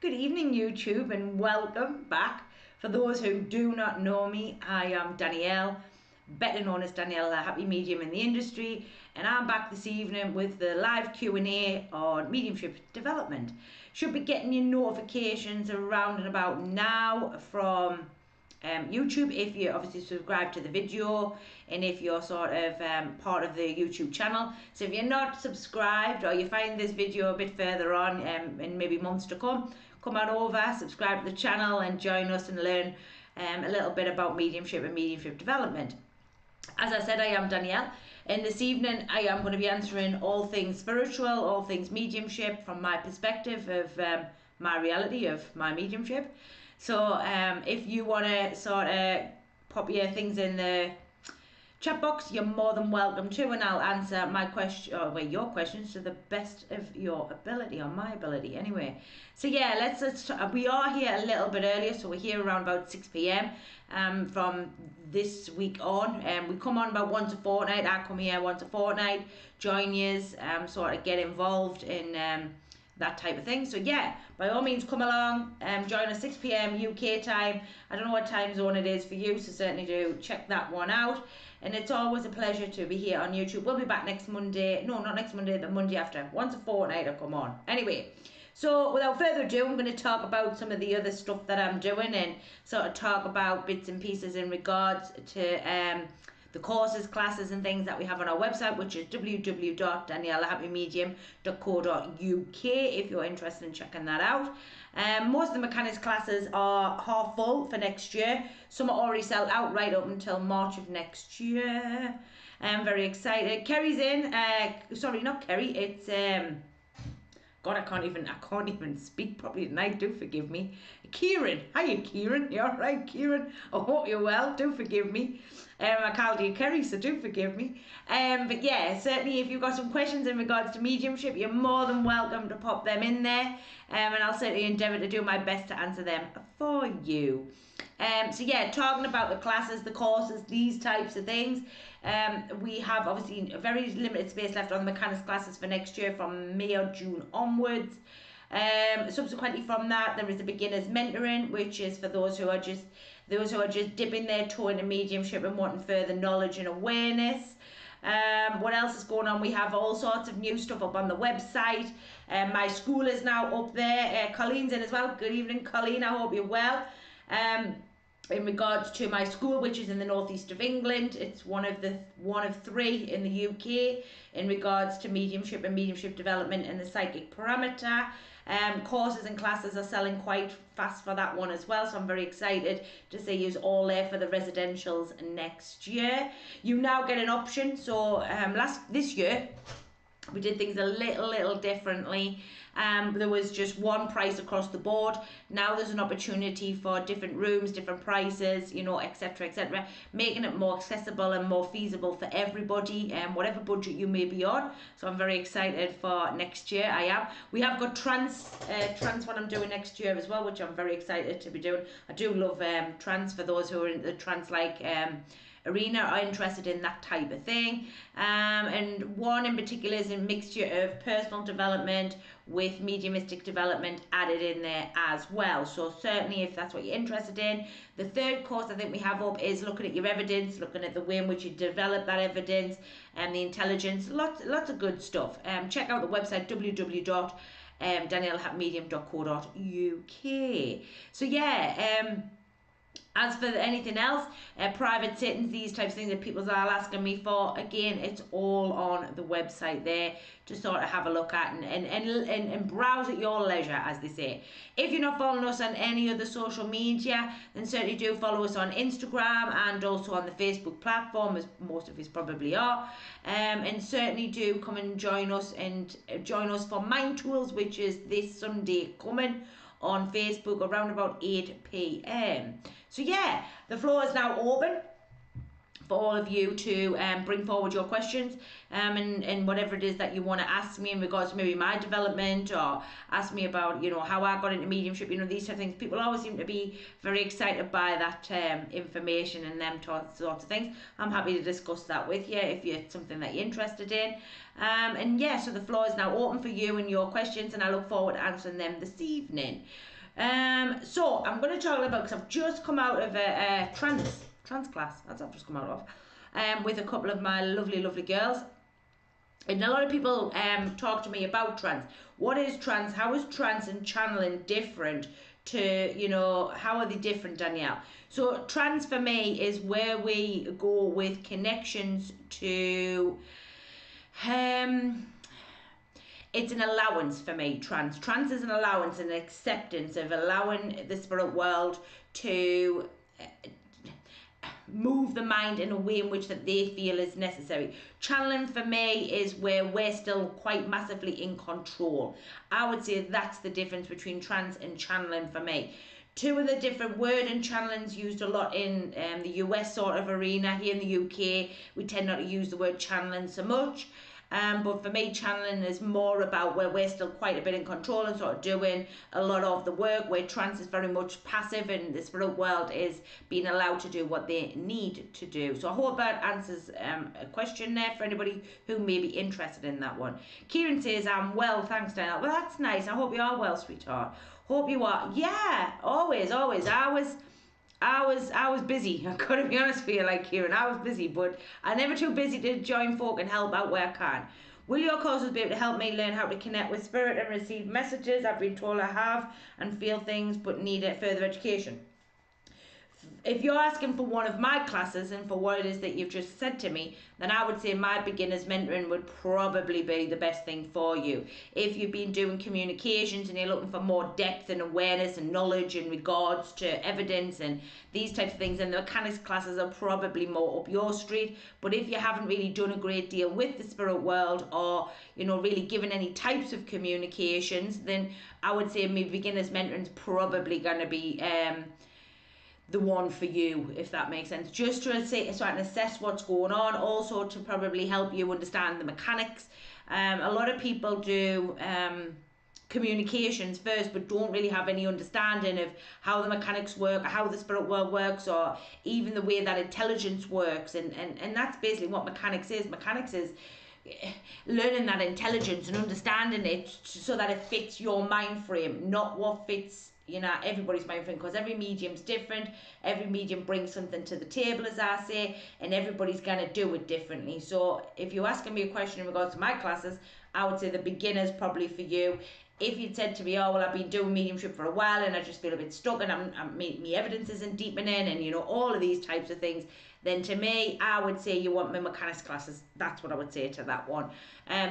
Good evening, YouTube, and welcome back. For those who do not know me, I am Danielle, better known as Danielle, a happy medium in the industry, and I'm back this evening with the live Q&A on mediumship development. Should be getting your notifications around and about now from YouTube, if you obviously subscribe to the video and if you're sort of part of the YouTube channel. So if you're not subscribed or you find this video a bit further on in maybe months to come on over, subscribe to the channel and join us and learn a little bit about mediumship and mediumship development. As I said, I am Danielle, and this evening I am going to be answering all things spiritual, all things mediumship from my perspective of my reality of my mediumship. So if you want to sort of pop your things in the chat box, you're more than welcome to, and I'll answer my question, or your questions to the best of your ability, or my ability anyway. So yeah, we are here a little bit earlier, so we're here around about 6 p.m. From this week on. We come on about once a fortnight. I come here once a fortnight, join yous, sort of get involved in that type of thing. So yeah, by all means come along, join us 6 p.m. UK time. I don't know what time zone it is for you, so certainly do check that one out. And it's always a pleasure to be here on YouTube. We'll be back next Monday. No, not next Monday, the Monday after. Once a fortnight I'll come on. Anyway, so without further ado, I'm going to talk about some of the other stuff that I'm doing and sort of talk about bits and pieces in regards to the courses, classes and things that we have on our website, which is www.daniellehappymedium.co.uk if you're interested in checking that out. Most of the mechanics classes are half full for next year. Some are already sold out right up until March of next year. I'm very excited. Kerry's in. Sorry, not Kerry. It's God, I can't even speak properly tonight. Do forgive me. Kieran. Hiya, Kieran. You all right, Kieran? I hope you're well. Do forgive me. I called you Kerry, so do forgive me. But yeah, certainly if you've got some questions in regards to mediumship, you're more than welcome to pop them in there. And I'll certainly endeavour to do my best to answer them for you. So yeah, talking about the classes, the courses, these types of things. We have obviously a very limited space left on the mechanics classes for next year from May or June onwards. Subsequently from that, there is the beginners mentoring, which is for those who are just dipping their toe into mediumship and wanting further knowledge and awareness. What else is going on? We have all sorts of new stuff up on the website. My school is now up there. Colleen's in as well. Good evening, Colleen. I hope you're well. In regards to my school, which is in the northeast of England, it's one of three in the UK in regards to mediumship and mediumship development and the psychic parameter. Courses and classes are selling quite fast for that one as well, so I'm very excited to see you all there for the residentials next year. You now get an option. So this year we did things a little differently. There was just one price across the board. Now there's an opportunity for different rooms, different prices, you know, etc, etc, making it more accessible and more feasible for everybody, whatever budget you may be on. So I'm very excited for next year. We have got trance what I'm doing next year as well, which I'm very excited to be doing. I do love trance. For those who are in the trance arena, are interested in that type of thing, and one in particular is a mixture of personal development with mediumistic development added in there as well. So certainly if that's what you're interested in. The third course I think we have up is looking at your evidence, looking at the way in which you develop that evidence and the intelligence. Lots of good stuff. Check out the website www.daniellehappymedium.co.uk. So yeah, as for anything else, private sittings, these types of things that people are asking me for, again, it's all on the website there to sort of have a look at and browse at your leisure, as they say. If you're not following us on any other social media, then certainly do follow us on Instagram and also on the Facebook platform, as most of us probably are. And certainly do come and join us for Mind Tools, which is this Sunday coming on Facebook around about 8 p.m. So yeah, the floor is now open for all of you to bring forward your questions and whatever it is that you want to ask me in regards to maybe my development, or ask me about, you know, how I got into mediumship, you know, these type of things. People always seem to be very excited by that information and them sorts of things. I'm happy to discuss that with you if it's something that you're interested in. And yeah, so the floor is now open for you and your questions, and I look forward to answering them this evening. So I'm going to talk about, because I've just come out of a trans class, that's what I've just come out of, with a couple of my lovely girls. And a lot of people talk to me about trance. What is trance? How is trance and channeling different to, you know, how are they different, Danielle? So trance for me is where we go with connections to, it's an allowance for me, trance. Trance is an allowance, an acceptance of allowing the spirit world to move the mind in a way in which that they feel is necessary. Channeling for me is where we're still quite massively in control. I would say that's the difference between trance and channeling for me. Two of the different word and channeling's used a lot in the US sort of arena. Here in the UK, we tend not to use the word channeling so much. But for me, channeling is more about where we're still quite a bit in control and sort of doing a lot of the work, where trance is very much passive and the spirit world is being allowed to do what they need to do. So I hope that answers a question there for anybody who may be interested in that one. Kieran says, I'm well, thanks, Danielle. Well, that's nice. I hope you are well, sweetheart. Hope you are. Yeah, always. I was busy. I've got to be honest with you, like Kieran, I was busy, but I'm never too busy to join folk and help out where I can. Will your courses be able to help me learn how to connect with spirit and receive messages? I've been told I have and feel things, but need further education. If you're asking for one of my classes and for what it is that you've just said to me, then I would say my beginner's mentoring would probably be the best thing for you. If you've been doing communications and you're looking for more depth and awareness and knowledge in regards to evidence and these types of things, then the mechanics classes are probably more up your street. But if you haven't really done a great deal with the spirit world, or, you know, really given any types of communications, then I would say my beginner's mentoring is probably going to be the one for you, if that makes sense, just to say, so I can assess what's going on, also to probably help you understand the mechanics. A lot of people do communications first, but don't really have any understanding of how the mechanics work, how the spirit world works, or even the way that intelligence works, and that's basically what mechanics is. Mechanics is learning that intelligence and understanding it so that it fits your mind frame, not what fits, you know, everybody's mind frame, because every medium's different. Every medium brings something to the table, as I say, and everybody's going to do it differently. So if you're asking me a question in regards to my classes, I would say the beginner's probably for you. If you'd said to me, oh, well, I've been doing mediumship for a while and I just feel a bit stuck and my evidence isn't deepening and, you know, all of these types of things, then to me, I would say you want my mechanics classes. That's what I would say to that one.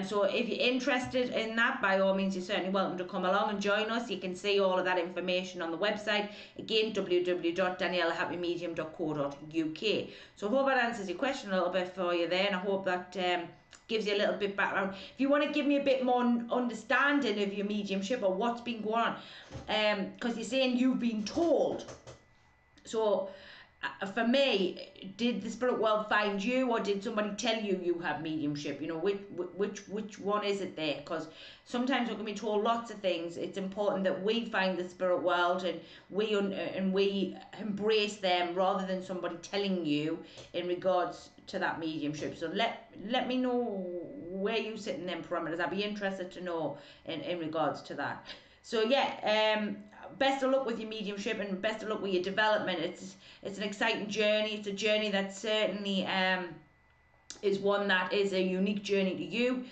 So if you're interested in that, by all means, you're certainly welcome to come along and join us. You can see all of that information on the website. Again, www.daniellehappyMedium.co.uk. So I hope that answers your question a little bit for you there, and I hope that gives you a little bit background. If you want to give me a bit more understanding of your mediumship or what's been going on, because you're saying you've been told. So for me, did the spirit world find you, or did somebody tell you you have mediumship? You know, which one is it there? Because sometimes we can be told lots of things. It's important that we find the spirit world and we embrace them rather than somebody telling you in regards to that mediumship. So let me know where you sit in them parameters. I'd be interested to know in regards to that. So yeah, best of luck with your mediumship and best of luck with your development. It's an exciting journey. It's a journey that certainly is one that is a unique journey to you.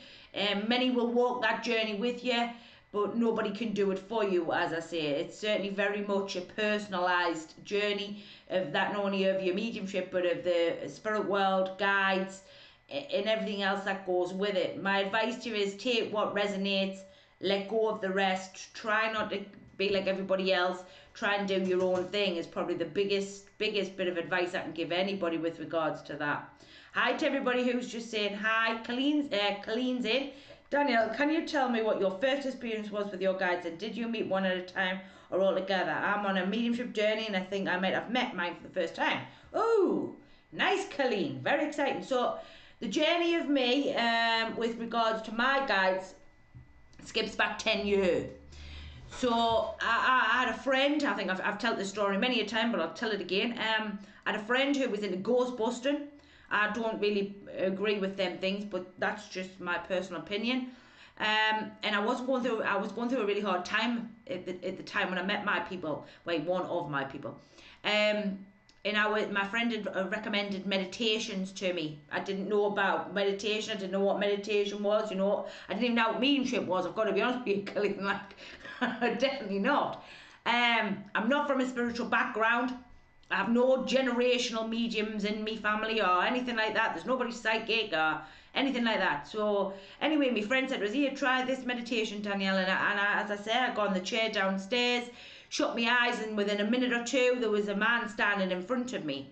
Many will walk that journey with you, but nobody can do it for you, as I say. It's certainly very much a personalised journey of that, not only of your mediumship, but of the spirit world, guides, and everything else that goes with it. My advice to you is take what resonates, let go of the rest, try not to be like everybody else, try and do your own thing is probably the biggest bit of advice I can give anybody with regards to that. Hi to everybody who's just saying hi. Colleen's in. Danielle, can you tell me what your first experience was with your guides, and did you meet one at a time or all together? I'm on a mediumship journey and I think I might have met mine for the first time. Oh, nice, Colleen. Very exciting. So the journey of me with regards to my guides skips back 10 years. So I had a friend, I think I've told this story many a time, but I'll tell it again. I had a friend who was into ghost busting. I don't really agree with them things, but that's just my personal opinion. And I was going through a really hard time at the time when I met my people, one of my people. And my friend had recommended meditations to me. I didn't know about meditation. I didn't know what meditation was. I didn't even know what mediumship was. I've got to be honest with you, Colleen. Definitely not. I'm not from a spiritual background. I have no generational mediums in me family or anything like that. There's nobody psychic or anything like that. So anyway, my friend said, "Was here, try this meditation, Danielle." And as I said, I got on the chair downstairs, shut my eyes, and within a minute or two, there was a man standing in front of me.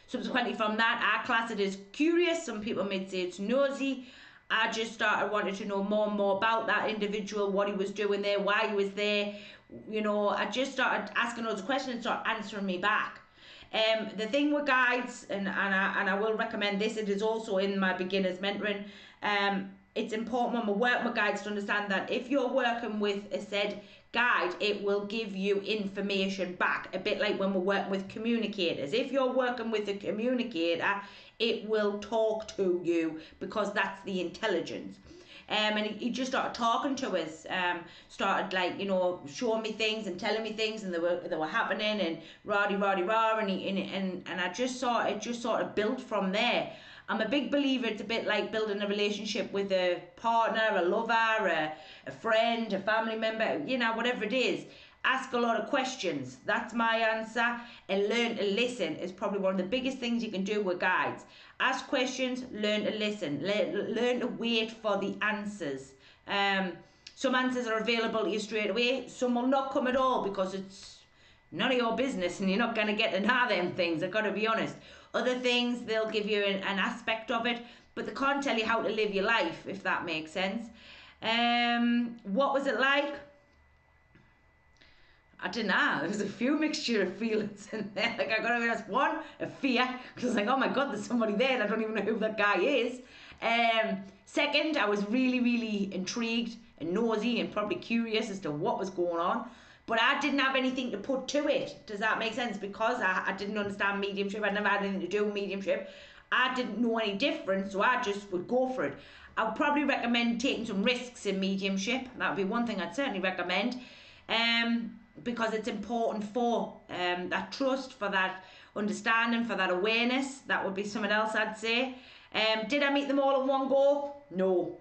Subsequently from that, I class it as curious. Some people may say it's nosy. I just started wanting to know more and more about that individual, what he was doing there, why he was there. I just started asking loads of questions and started answering me back. The thing with guides, and I will recommend this, it is also in my beginners mentoring. It's important when we're working with guides to understand that if you're working with a said guide, it will give you information back, a bit like when we're working with communicators. If you're working with a communicator, it will talk to you because that's the intelligence. And he just started talking to us, started showing me things and telling me things, and they were happening, and rah and I just saw it just sort of built from there. I'm a big believer it's a bit like building a relationship with a partner, a lover, a friend, a family member, whatever it is. Ask a lot of questions. That's my answer. And learn to listen is probably one of the biggest things you can do with guides. Ask questions, learn to listen, learn to wait for the answers. Some answers are available to you straight away. Some will not come at all because it's none of your business and you're not going to get to know them things. I've got to be honest. Other things, they'll give you an aspect of it, but they can't tell you how to live your life, if that makes sense. What was it like? I don't know, there was a few mixture of feelings in there. I gotta be honest, one, a fear, because I was like, oh my god, there's somebody there and I don't even know who that guy is. Second, I was really, really intrigued and nosy and probably curious as to what was going on. But I didn't have anything to put to it. Does that make sense? Because I didn't understand mediumship. I never had anything to do with mediumship. I didn't know any different, so I just would go for it. I would probably recommend taking some risks in mediumship. That would be one thing I'd certainly recommend. Because it's important for that trust, for that understanding, for that awareness. That would be something else I'd say. Did I meet them all in one go? No.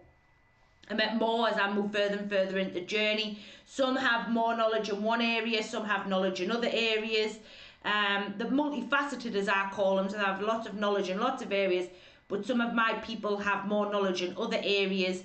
I met more as I moved further and further into the journey. Some have more knowledge in one area, some have knowledge in other areas. The multifaceted, as I call them, so they have lots of knowledge in lots of areas, but some of my people have more knowledge in other areas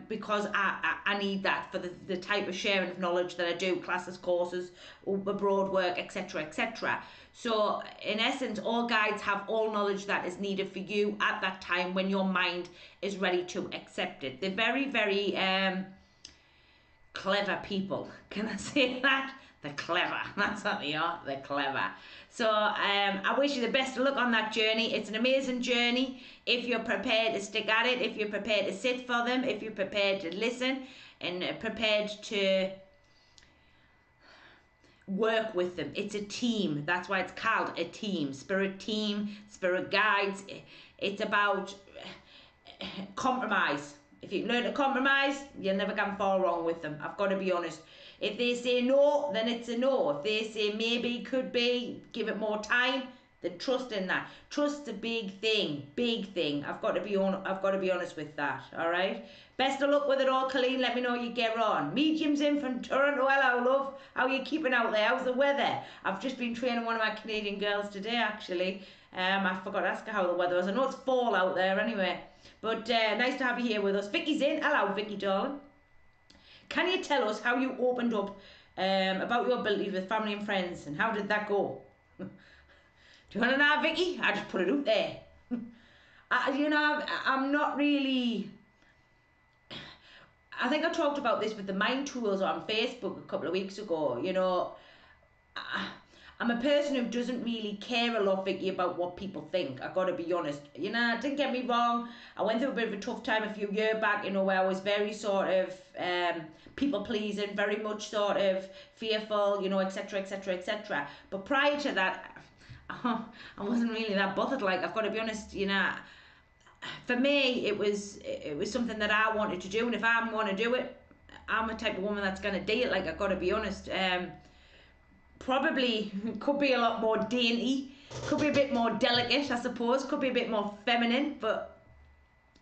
because I need that for the type of sharing of knowledge that I do, classes, courses, abroad work, etc, etc. So in essence, all guides have all knowledge that is needed for you at that time when your mind is ready to accept it. They're very, very clever people. Can I say that? They're clever. That's what they are. They're clever. So I wish you the best of luck on that journey. It's an amazing journey if you're prepared to stick at it, if you're prepared to sit for them, if you're prepared to listen and prepared to work with them. It's a team. That's why it's called a team. Spirit team, spirit guides. It's about compromise. If you learn to compromise, you'll never come far wrong with them. I've got to be honest. If they say no, then it's a no. If they say maybe, could be, give it more time, then trust in that. Trust's a big thing, big thing. I've got to be honest with that. All right. Best of luck with it all, Colleen. Let me know how you get on. Mediums in from Toronto. Hello, love. How are you keeping out there? How's the weather? I've just been training one of my Canadian girls today, actually. I forgot to ask her how the weather was. I know it's fall out there anyway. But nice to have you here with us. Vicky's in. Hello, Vicky, darling. Can you tell us how you opened up about your abilities with family and friends, and how did that go? Do you want to know, Vicky? I just put it out there. I'm not really... I think I talked about this with the mind tools on Facebook a couple of weeks ago. I'm a person who doesn't really care a lot, Vicky, about what people think. I got to be honest. Don't get me wrong. I went through a bit of a tough time a few years back, where I was very sort of people-pleasing, very much sort of fearful, etc, etc, etc. But prior to that, I wasn't really that bothered. Like, I've got to be honest, for me, it was something that I wanted to do, and if I want to do it, I'm a type of woman that's going to do it. Like, I've got to be honest. Probably could be a lot more dainty, could be a bit more delicate, I suppose, could be a bit more feminine, but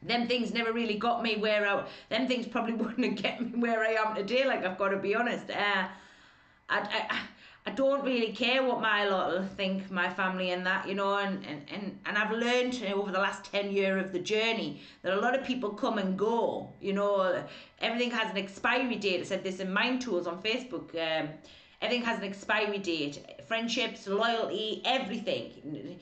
them things never really got me where them things probably wouldn't have get me where I am today, like, I've got to be honest. I don't really care what my lot will think, my family and that, you know, and I've learned over the last 10 years of the journey that a lot of people come and go, you know, everything has an expiry date. I said this in Mind Tools on Facebook. Everything has an expiry date. Friendships, loyalty, everything.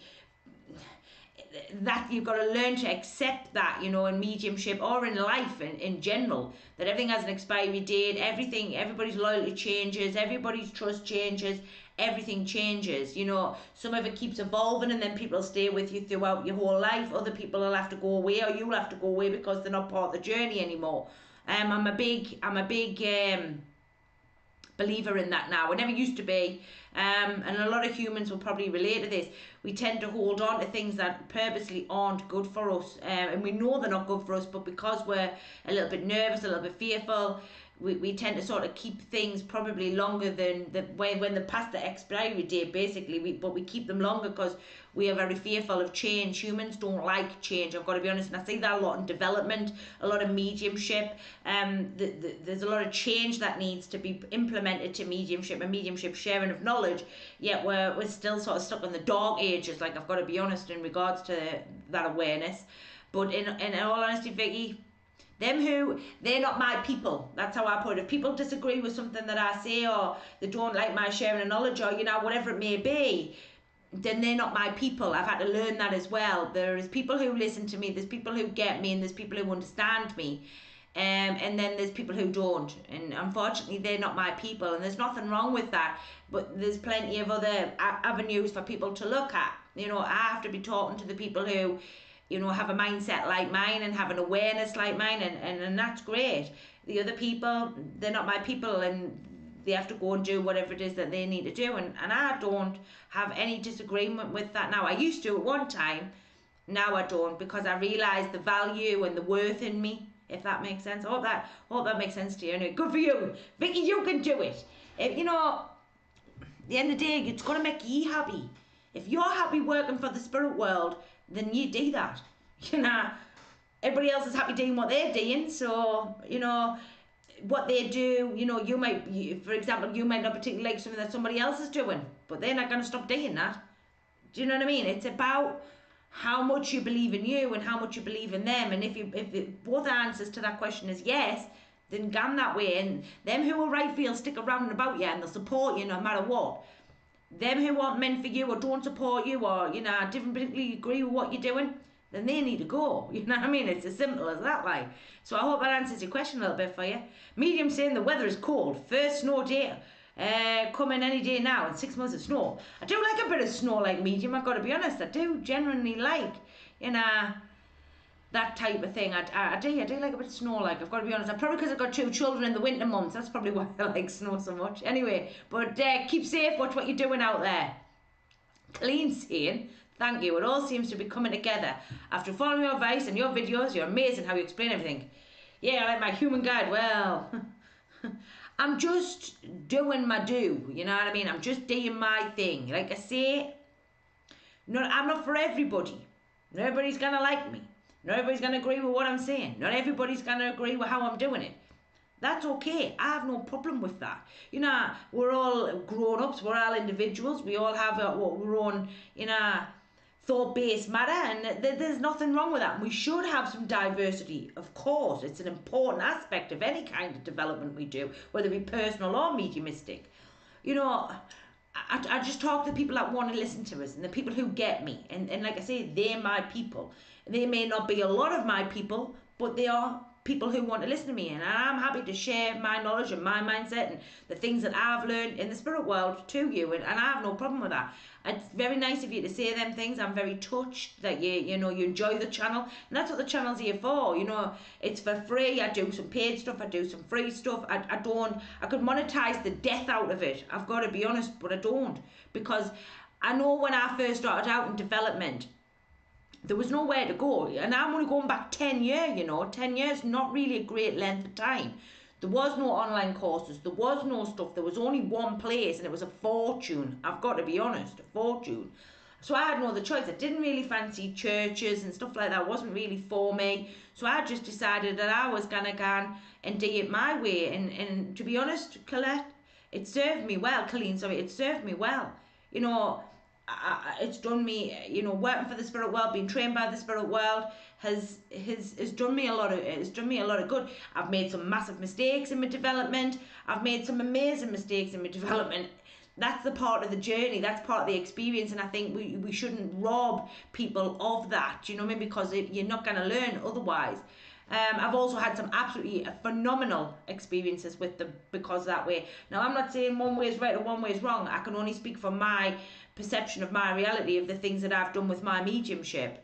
That you've got to learn to accept that, you know, in mediumship or in life in general, that everything has an expiry date. Everybody's loyalty changes, everybody's trust changes, everything changes, you know. Some of it keeps evolving, and then people stay with you throughout your whole life. Other people will have to go away, or you'll have to go away because they're not part of the journey anymore. I'm a big believer in that now. I never used to be, and a lot of humans will probably relate to this. We tend to hold on to things that purposely aren't good for us, and we know they're not good for us, but because we're a little bit nervous, a little bit fearful, we tend to sort of keep things probably longer than when they're past the expiry date, basically. But we keep them longer because we are very fearful of change. Humans don't like change, I've got to be honest, and I see that a lot in development, a lot of mediumship. There's a lot of change that needs to be implemented to mediumship and mediumship sharing of knowledge, yet we're still sort of stuck in the dark ages, like, I've got to be honest, in regards to that awareness. But in all honesty, Vicky, they're not my people. That's how I put it. If people disagree with something that I say, or they don't like my sharing of knowledge, or, you know, whatever it may be, then they're not my people. I've had to learn that as well. There's people who listen to me, there's people who get me, and there's people who understand me. And then there's people who don't, and unfortunately they're not my people, and there's nothing wrong with that, but there's plenty of other avenues for people to look at. You know, I have to be talking to the people who, you know, have a mindset like mine and have an awareness like mine, and that's great. The other people, they're not my people, and they have to go and do whatever it is that they need to do, and I don't have any disagreement with that now. I used to at one time, now I don't, because I realise the value and the worth in me, if that makes sense. I hope that makes sense to you. Anyway, good for you, Vicky. You can do it. You know, at the end of the day, it's got to make you happy. If you're happy working for the spirit world, then you do that. You know, everybody else is happy doing what they're doing. So, you know, what they do, you know, for example, you might not particularly like something that somebody else is doing, but they're not going to stop doing that. Do you know what I mean? It's about how much you believe in you and how much you believe in them. And if both answers to that question is yes, then go that way. And them who are right for you will stick around and about you, and they'll support you no matter what. Them who aren't meant for you or don't support you, or, you know, didn't particularly agree with what you're doing, then they need to go. You know what I mean? It's as simple as that, like. So I hope that answers your question a little bit for you. Medium saying the weather is cold. First snow day coming any day now, and 6 months of snow. I do like a bit of snow, like medium, I've got to be honest. I do genuinely like, you know, that type of thing. I do like a bit of snow, like, I've got to be honest. Probably because I've got 2 children in the winter months. That's probably why I like snow so much. Anyway, but keep safe. Watch what you're doing out there. Clean saying, thank you. It all seems to be coming together. After following your advice and your videos, you're amazing how you explain everything. Yeah, I like my human guide. Well, I'm just doing my do. You know what I mean? I'm just doing my thing. Like I say, I'm not for everybody. Not everybody's going to like me. Not everybody's going to agree with what I'm saying. Not everybody's going to agree with how I'm doing it. That's okay. I have no problem with that. You know, we're all grown-ups. We're all individuals. We all have our own, you know, thought-based matter, and there's nothing wrong with that. We should have some diversity, of course. It's an important aspect of any kind of development we do, whether it be personal or mediumistic. You know, I just talk to the people that want to listen to us, and the people who get me, and like I say, they're my people. They may not be a lot of my people, but they are people who want to listen to me, and I'm happy to share my knowledge and my mindset and the things that I've learned in the spirit world to you, and I have no problem with that. It's very nice of you to say them things. I'm very touched that you know, you enjoy the channel, and that's what the channel's here for. You know, it's for free. I do some paid stuff, I do some free stuff. I could monetize the death out of it, I've got to be honest, but I don't, because I know when I first started out in development, there was nowhere to go. And I'm only going back 10 years, you know, 10 years, not really a great length of time. There was no online courses, there was no stuff, there was only one place, and it was a fortune. I've got to be honest, a fortune. So I had no other choice. I didn't really fancy churches and stuff like that. It wasn't really for me. So I just decided that I was going to go and do it my way. And to be honest, Colette, it served me well. Colleen, sorry, it served me well. You know, it's done me, you know, working for the spirit world, being trained by the spirit world has done me a lot of, it's done me a lot of good. I've made some massive mistakes in my development. I've made some amazing mistakes in my development. That's the part of the journey, that's part of the experience, and I think we shouldn't rob people of that, you know what I mean, because you're not going to learn otherwise. I've also had some absolutely phenomenal experiences with them because that way. Now, I'm not saying one way is right or one way is wrong. I can only speak from my perception of my reality, of the things that I've done with my mediumship.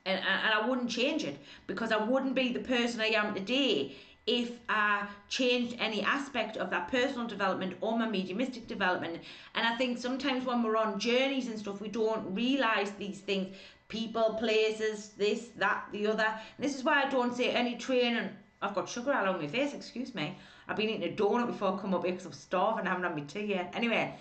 And I wouldn't change it, because I wouldn't be the person I am today if I changed any aspect of that personal development or my mediumistic development. And I think sometimes when we're on journeys and stuff, we don't realise these things. People, places, this, that, the other. And this is why I don't say any training. I've got sugar all over my face, excuse me. I've been eating a donut before I come up here because I'm starving. I haven't had my tea yet. Anyway,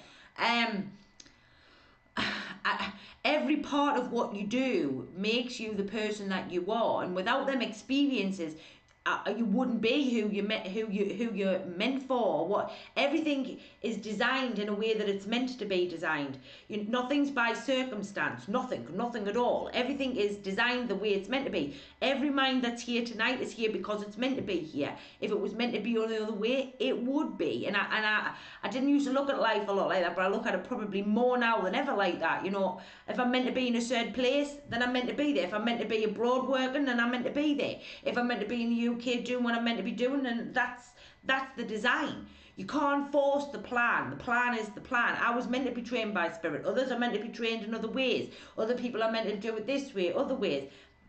every part of what you do makes you the person that you are, and without them experiences, you wouldn't be who you're meant for. What everything is designed in a way that it's meant to be designed. Nothing's by circumstance. Nothing at all. Everything is designed the way it's meant to be. Every mind that's here tonight is here because it's meant to be here. If it was meant to be any other way, it would be. And I didn't used to look at life a lot like that, but I look at it probably more now than ever like that. You know, if I'm meant to be in a certain place, then I'm meant to be there. If I'm meant to be abroad working, then I'm meant to be there. If I'm meant to be in the UK doing what I'm meant to be doing, and that's the design. You can't force the plan. The plan is the plan. I was meant to be trained by spirit. Others are meant to be trained in other ways. Other people are meant to do it this way, other ways.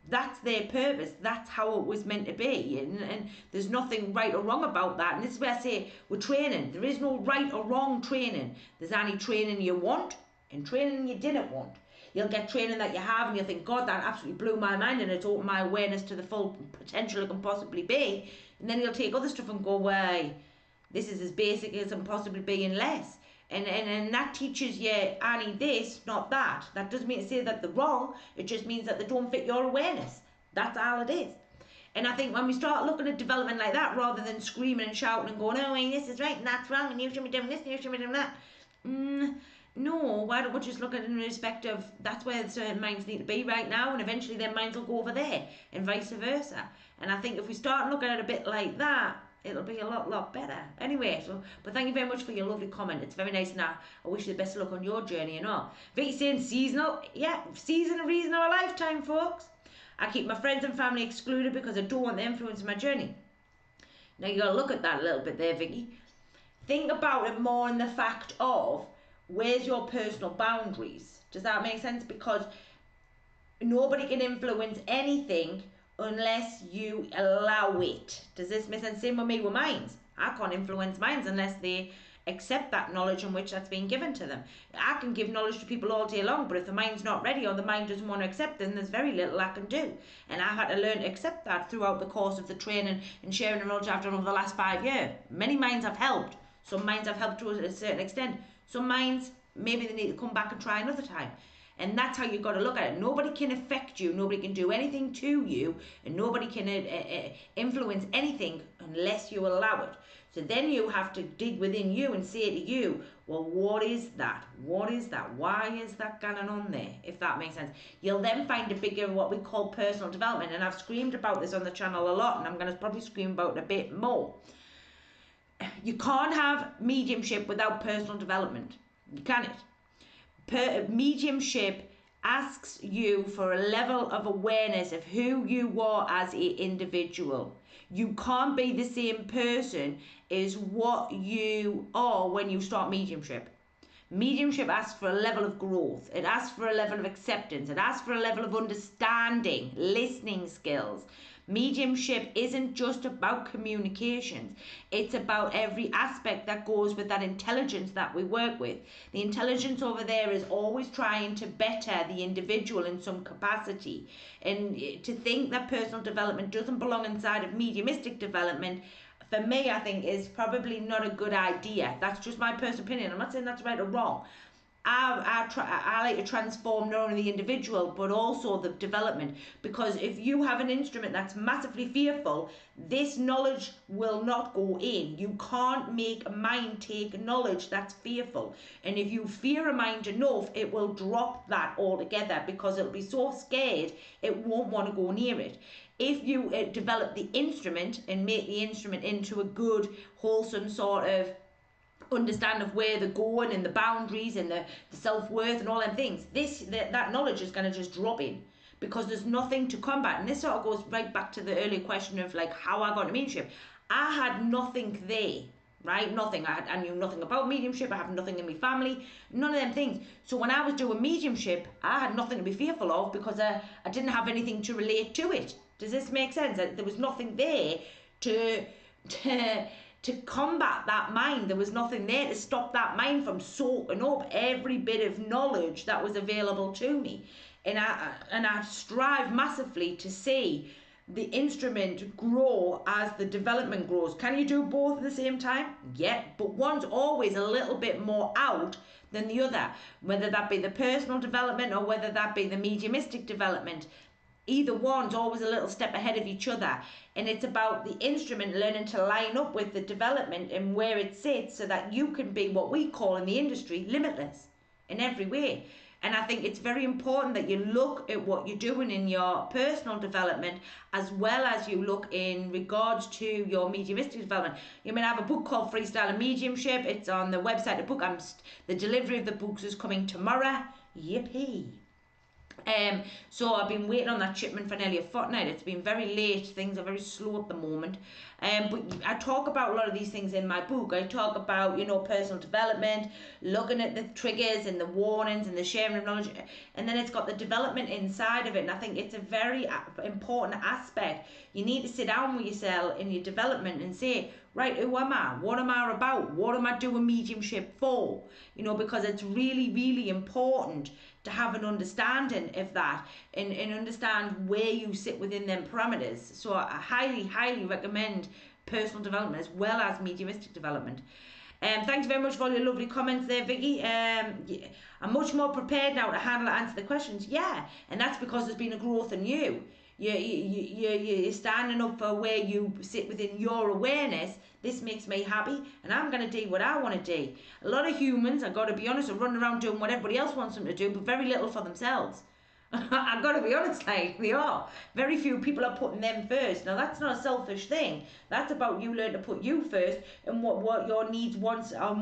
That's their purpose. That's how it was meant to be. And there's nothing right or wrong about that. And this is where I say we're training. There is no right or wrong training. There's only training you want and training you didn't want. You'll get training that you have and you'll think, God, that absolutely blew my mind and it's opened my awareness to the full potential it can possibly be. And then you'll take other stuff and go, well, this is as basic as it can possibly be and less. And that teaches you, I need this, not that. That doesn't mean to say that they're wrong. It just means that they don't fit your awareness. That's all it is. And I think when we start looking at development like that, rather than screaming and shouting and going, oh, this is right and that's wrong and you should be doing this and you should be doing that. No, why don't we just look at it in respect of that's where certain minds need to be right now, and eventually their minds will go over there, and vice versa. And I think if we start looking at it a bit like that, it'll be a lot better. Anyway, but thank you very much for your lovely comment. It's very nice, and I wish you the best of luck on your journey and all. Vicky saying seasonal, yeah, season a reason or a lifetime, folks. I keep my friends and family excluded because I don't want the influence in my journey. Now you gotta look at that a little bit there, Vicky. Think about it more in the fact of, where's your personal boundaries? Does that make sense? Because nobody can influence anything unless you allow it. Does this make sense? Same with me with minds. I can't influence minds unless they accept that knowledge in which that's been given to them. I can give knowledge to people all day long, but if the mind's not ready or the mind doesn't want to accept it, then there's very little I can do. And I've had to learn to accept that throughout the course of the training and sharing the knowledge I've done over the last 5 years. Many minds have helped. Some minds have helped to a certain extent. Some minds, maybe they need to come back and try another time. And that's how you've got to look at it. Nobody can affect you, nobody can do anything to you, and nobody can influence anything unless you allow it. So then you have to dig within you and say to you, well, what is that? What is that? Why is that going on there? If that makes sense. You'll then find a bigger, what we call personal development. And I've screamed about this on the channel a lot, and I'm going to probably scream about it a bit more. You can't have mediumship without personal development. You can't. Mediumship asks you for a level of awareness of who you are as an individual. You can't be the same person as what you are when you start mediumship. Mediumship asks for a level of growth. It asks for a level of acceptance. It asks for a level of understanding, listening skills. Mediumship isn't just about communications. It's about every aspect that goes with that intelligence that we work with. The intelligence over there is always trying to better the individual in some capacity. And to think that personal development doesn't belong inside of mediumistic development, for me, I think is probably not a good idea. That's just my personal opinion. I'm not saying that's right or wrong. I like to transform not only the individual but also the development, because if you have an instrument that's massively fearful, this knowledge will not go in. You can't make a mind take knowledge that's fearful, and if you fear a mind enough, it will drop that altogether because it'll be so scared it won't want to go near it. If you develop the instrument and make the instrument into a good, wholesome sort of understand of where they're going and the boundaries and the self-worth and all them things, that knowledge is going to just drop in because there's nothing to combat. And this sort of goes right back to the earlier question of like how I got into mediumship. I had nothing there, right? Nothing. I knew nothing about mediumship. I have nothing in my family, none of them things. So when I was doing mediumship, I had nothing to be fearful of because I didn't have anything to relate to it. Does this make sense? There was nothing there to combat that mind. There was nothing there to stop that mind from soaking up every bit of knowledge that was available to me. And I strive massively to see the instrument grow as the development grows. Can you do both at the same time? Yeah, but one's always a little bit more out than the other, whether that be the personal development or whether that be the mediumistic development. Either one's always a little step ahead of each other, and it's about the instrument learning to line up with the development and where it sits so that you can be what we call in the industry limitless in every way. And I think it's very important that you look at what you're doing in your personal development as well as you look in regards to your mediumistic development. You may have a book called Freestyling Mediumship. It's on the website. The delivery of the books is coming tomorrow. Yippee. So I've been waiting on that shipment for nearly a fortnight. It's been very late. Things are very slow at the moment. But I talk about a lot of these things in my book. I talk about, personal development, looking at the triggers and the warnings and the sharing of knowledge. And then it's got the development inside of it. And I think it's a very important aspect. You need to sit down with yourself in your development and say, right, who am I? What am I about? What am I doing mediumship for? Because it's really, really important to have an understanding of that and understand where you sit within them parameters. So I highly, highly recommend personal development as well as mediumistic development. Thank you very much for all your lovely comments there, Vicky. I'm much more prepared now to answer the questions. Yeah, and that's because there's been a growth in you. You're standing up for where you sit within your awareness. This makes me happy, and I'm going to do what I want to do. A lot of humans, I've got to be honest, are running around doing what everybody else wants them to do, but very little for themselves. I've got to be honest, like, they are. Very few people are putting them first. Now, that's not a selfish thing. That's about you learning to put you first and what your needs, wants are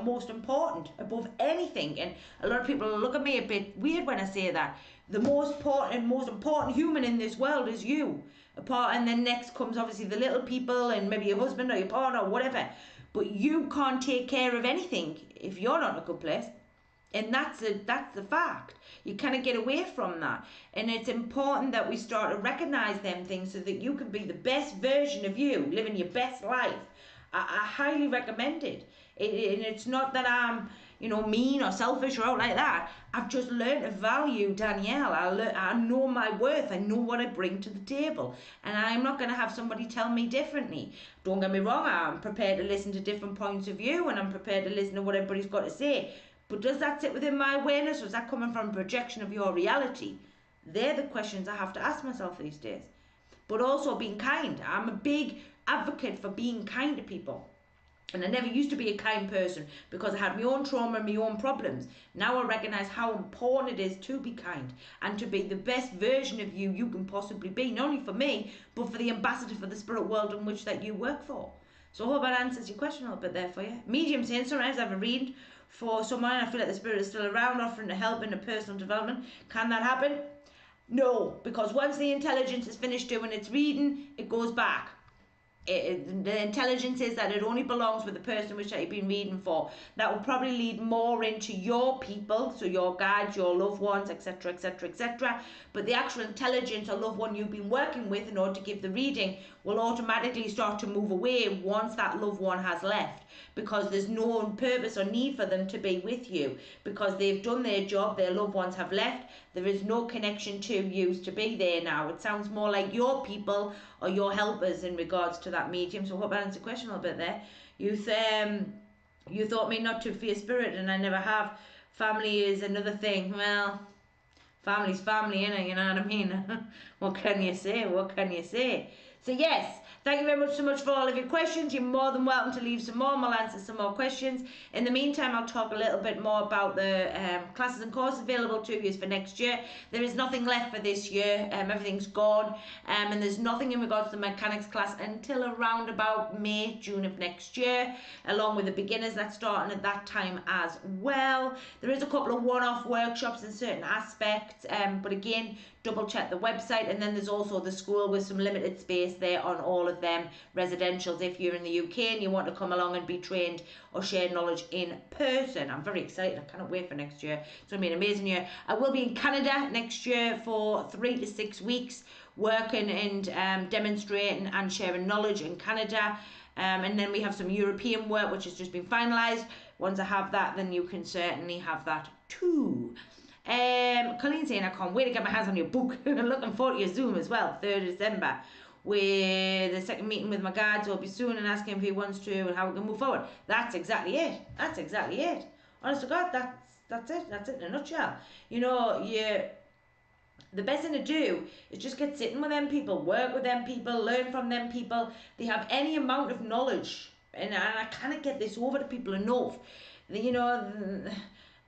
most important above anything. And a lot of people look at me a bit weird when I say that. The most important human in this world is you. And then next comes obviously the little people and maybe your husband or your partner or whatever. But you can't take care of anything if you're not in a good place. And that's the fact. You kind of get away from that. And it's important that we start to recognize them things so that you can be the best version of you, living your best life. I highly recommend it. And it's not that I'm, mean or selfish or out like that. I've just learned to value Danielle. I know my worth. I know what I bring to the table. And I'm not going to have somebody tell me differently. Don't get me wrong. I'm prepared to listen to different points of view and I'm prepared to listen to what everybody's got to say. But does that sit within my awareness or is that coming from a projection of your reality? They're the questions I have to ask myself these days. But also being kind. I'm a big advocate for being kind to people. And I never used to be a kind person because I had my own trauma and my own problems. Now I recognise how important it is to be kind and to be the best version of you can possibly be. Not only for me, but for the ambassador for the spirit world in which that you work for. So I hope that answers your question a little bit there for you. Medium saying sometimes I have a read for someone I feel like the spirit is still around offering to help in the personal development. Can that happen? No, because once the intelligence is finished doing its reading, it goes back. the intelligence is that it only belongs with the person which you've been reading for. That will probably lead more into your people, so your guides, your loved ones, etc, etc, etc. But the actual intelligence or loved one you've been working with in order to give the reading will automatically start to move away once that loved one has left, because there's no purpose or need for them to be with you, because they've done their job, their loved ones have left. There is no connection to you to be there now. It sounds more like your people or your helpers in regards to that medium. So I hope I answered the question a little bit there. You thought me not to fear spirit, and I never have. Family is another thing. Well, family's family, innit? You know what I mean? What can you say? What can you say? So yes, thank you very much so much for all of your questions. You're more than welcome to leave some more, and I'll answer some more questions. In the meantime, I'll talk a little bit more about the classes and courses available to you for next year. There is nothing left for this year. Everything's gone. And there's nothing in regards to the mechanics class until around about May, June of next year, along with the beginners that's starting at that time as well. There is a couple of one-off workshops in certain aspects, but again, double check the website. And then there's also the school with some limited space there on all of them residentials if you're in the UK and you want to come along and be trained or share knowledge in person. I'm very excited. I cannot wait for next year. It's going to be an amazing year. I will be in Canada next year for 3 to 6 weeks, working and demonstrating and sharing knowledge in Canada. And then we have some European work which has just been finalised. Once I have that, then you can certainly have that too. Colleen saying, I can't wait to get my hands on your book. Looking forward to your Zoom as well, 3rd of December, with the second meeting with my guides will be soon, and asking if he wants to and how we can move forward. That's exactly it. That's exactly it. Honest to God, that's it. That's it in a nutshell. You know, the best thing to do is just get sitting with them people, work with them people, learn from them people. They have any amount of knowledge, and I can't get this over to people enough. You know,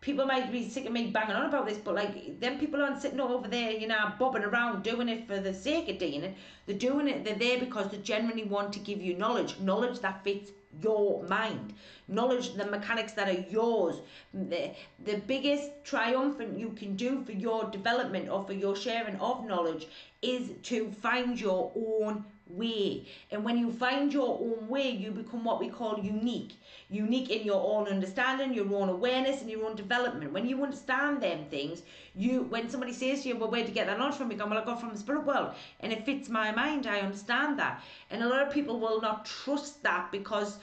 people might be sick of me banging on about this, but like, them people aren't sitting over there, you know, bobbing around doing it for the sake of doing it. They're doing it, they're there because they genuinely want to give you knowledge that fits your mind, knowledge, the mechanics that are yours. The biggest triumphant you can do for your development or for your sharing of knowledge is to find your own way. And when you find your own way, you become what we call unique in your own understanding, your own awareness, and your own development. When you understand them things, when somebody says to you, well, where'd you get that knowledge from? You go, well, I got from the spirit world, and it fits my mind, I understand that. And a lot of people will not trust that, because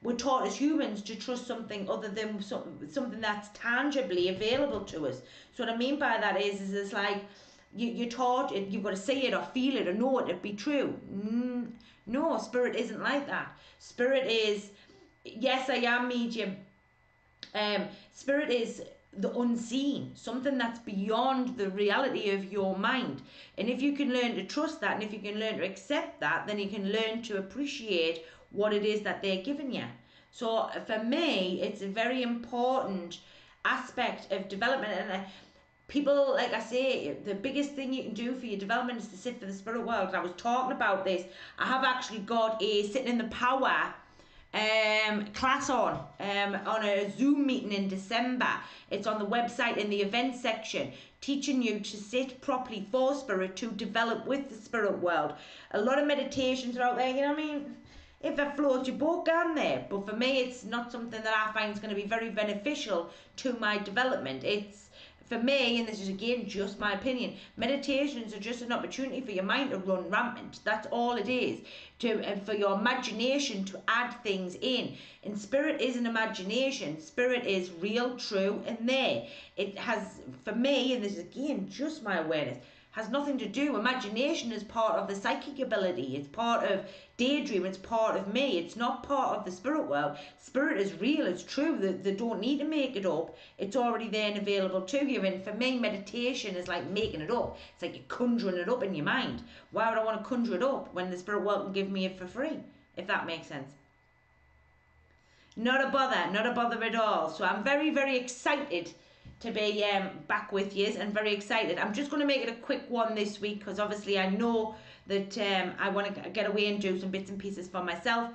we're taught as humans to trust something other than something that's tangibly available to us. So what I mean by that is it's like, you're taught it, you've got to see it or feel it or know it to be true. No, spirit isn't like that. Spirit is, yes, I am medium. Spirit is the unseen, something that's beyond the reality of your mind. And if you can learn to trust that, and if you can learn to accept that, then you can learn to appreciate what it is that they're giving you. So for me, it's a very important aspect of development. And people, like I say, the biggest thing you can do for your development is to sit for the spirit world. And I was talking about this. I have actually got a Sitting in the Power class on a Zoom meeting in December. It's on the website in the events section, teaching you to sit properly for spirit, to develop with the spirit world. A lot of meditations are out there, you know what I mean? If it floats your boat, down there. But for me, it's not something that I find is going to be very beneficial to my development. It's, for me, and this is again just my opinion, meditations are just an opportunity for your mind to run rampant. That's all it is. And for your imagination to add things in. And spirit is an imagination. Spirit is real, true, and there. It has, for me, and this is again just my awareness, has nothing to do. Imagination is part of the psychic ability. It's part of daydream. It's part of me. It's not part of the spirit world. Spirit is real. It's true. They don't need to make it up. It's already there and available to you. And for me, meditation is like making it up. It's like you're conjuring it up in your mind. Why would I want to conjure it up when the spirit world can give me it for free? If that makes sense. Not a bother at all. So I'm very, very excited to be back with you, and very excited. I'm just going to make it a quick one this week, because obviously I know that I want to get away and do some bits and pieces for myself.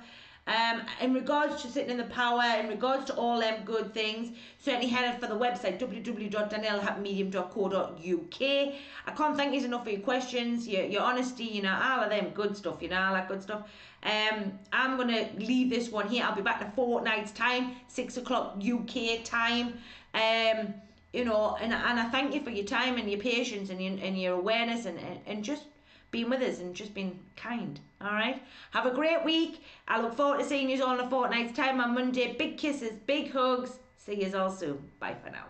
In regards to sitting in the power, in regards to all them good things, certainly head for the website www.daniellehappymedium.co.uk. I can't thank you enough for your questions, your honesty, you know, all of them good stuff, you know, all that good stuff. I'm going to leave this one here. I'll be back in a fortnight's time, 6 o'clock UK time. You know, and I thank you for your time and your patience and your awareness and just being with us and just being kind. All right. Have a great week. I look forward to seeing you all in a fortnight's time on Monday. Big kisses, big hugs. See you all soon. Bye for now.